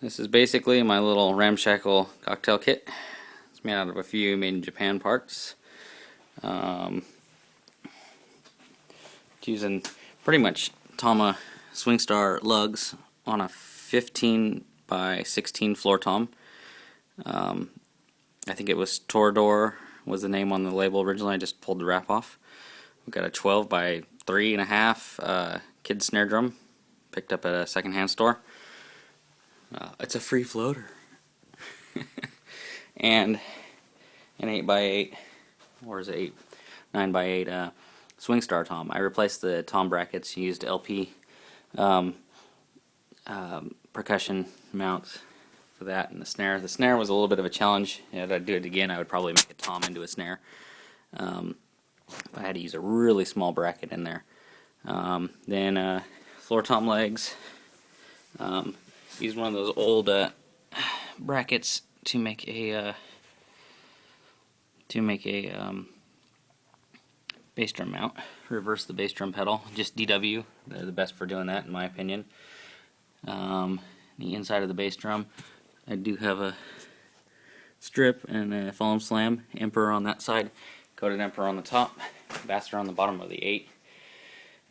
This is basically my little ramshackle cocktail kit. It's made out of a few made in Japan parts. It's using pretty much Tama Swingstar lugs on a 15 by 16 floor tom. I think it was Torador was the name on the label originally. I just pulled the wrap off. We've got a 12 by 3.5 kid snare drum picked up at a secondhand store. It's a free floater. And an 8 by 8, or is it 8? 9 by 8 Swingstar tom. I replaced the tom brackets, used LP percussion mounts for that, and the snare. The snare was a little bit of a challenge. If I'd do it again, I would probably make a tom into a snare. I had to use a really small bracket in there. Then floor tom legs. Used one of those old brackets to make a bass drum mount. Reverse the bass drum pedal. Just DW. They're the best for doing that, in my opinion. The inside of the bass drum, I do have a strip and a foam slam. Emperor on that side, coated Emperor on the top, Ambassador on the bottom of the 8.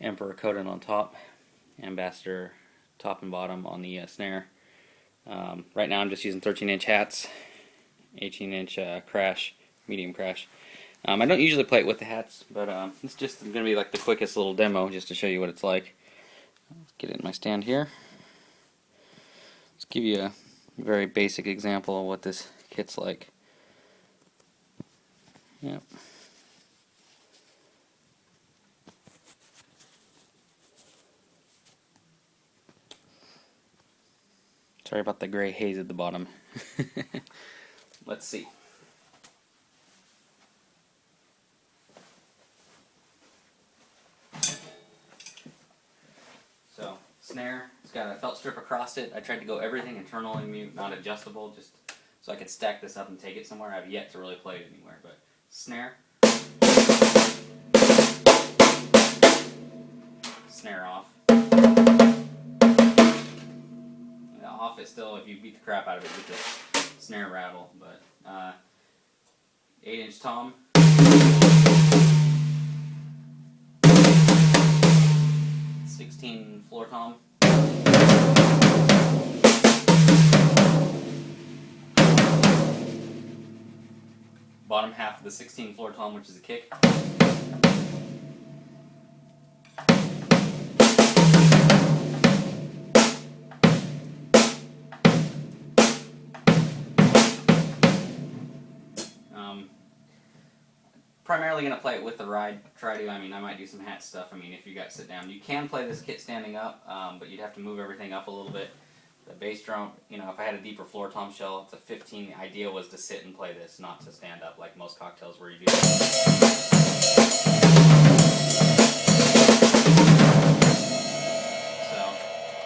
Emperor coated on top, Ambassador top and bottom on the snare. Right now I'm just using 13-inch hats, 18-inch crash, medium crash. I don't usually play it with the hats, but it's just going to be like the quickest little demo just to show you what it's like. Let's get it in my stand here. Let's give you a very basic example of what this kit's like. Yep. Sorry about the gray haze at the bottom. Let's see. So, snare, it's got a felt strip across it. I tried to go everything internal and mute, not adjustable, just so I could stack this up and take it somewhere. I've yet to really play it anywhere, but snare. Snare off. Off it still, if you beat the crap out of it, get the snare rattle, but 8-inch tom. '16 floor tom. Bottom half of the 16 floor tom, which is a kick. Primarily going to play it with the ride. I might do some hat stuff. If you got sit down. You can play this kit standing up, but you'd have to move everything up a little bit. The bass drum, if I had a deeper floor tom shell, it's a 15. The idea was to sit and play this, not to stand up like most cocktails where you do. So,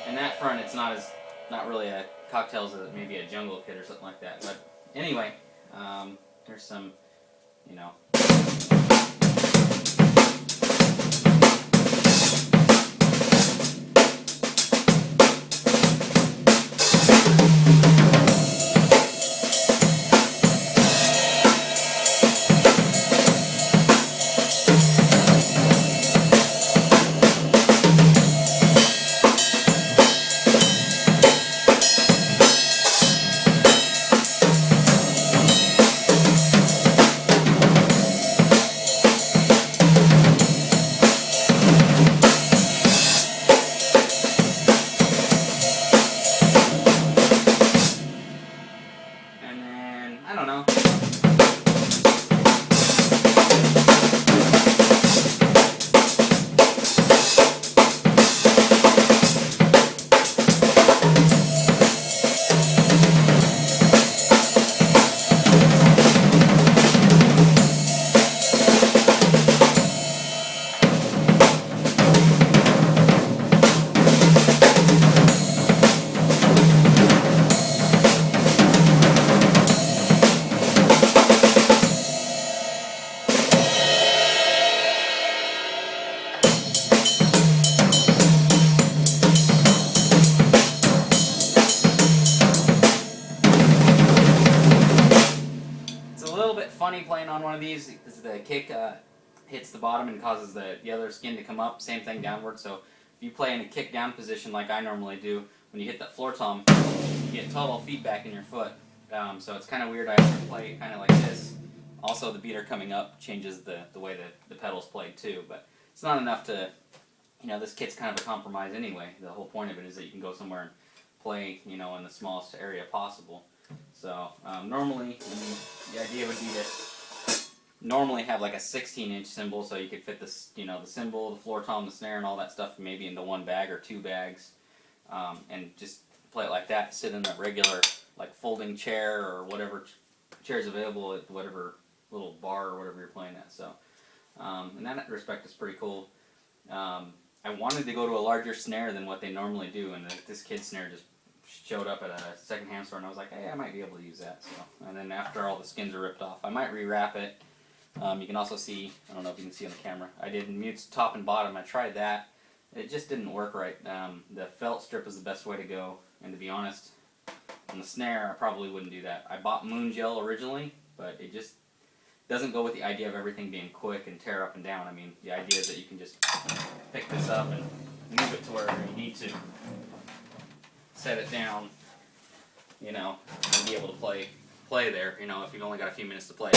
in that front, it's not really a cocktail as maybe a jungle kit or something like that. But anyway, there's some, funny playing on one of these because the kick hits the bottom and causes the other skin to come up. Same thing downward. So if you play in a kick down position like I normally do, when you hit that floor tom, you get total feedback in your foot. So it's kind of weird. I have to play kind of like this. Also, the beater coming up changes the way that the pedal's played too. But it's not enough to, this kit's kind of a compromise anyway. The whole point of it is that you can go somewhere and play, in the smallest area possible. So normally, the idea would be to normally have like a 16-inch cymbal, so you could fit this, the cymbal, the floor tom, the snare, and all that stuff maybe into one bag or two bags, and just play it like that. Sit in a regular like folding chair or whatever chair is available at whatever little bar or whatever you're playing at. So in that respect, it's pretty cool. I wanted to go to a larger snare than what they normally do, and this kid's snare just showed up at a second-hand store, and I was like, hey, I might be able to use that. So, and then after all the skins are ripped off, I might rewrap it. You can also see, I don't know if you can see on the camera, I did mutes top and bottom. I tried that. It just didn't work right. The felt strip is the best way to go, and to be honest, on the snare, I probably wouldn't do that. I bought Moon Gel originally, but it just doesn't go with the idea of everything being quick and tear up and down. I mean, the idea is that you can just pick this up and move it to wherever you need to. Set it down, and be able to play there, if you've only got a few minutes to play.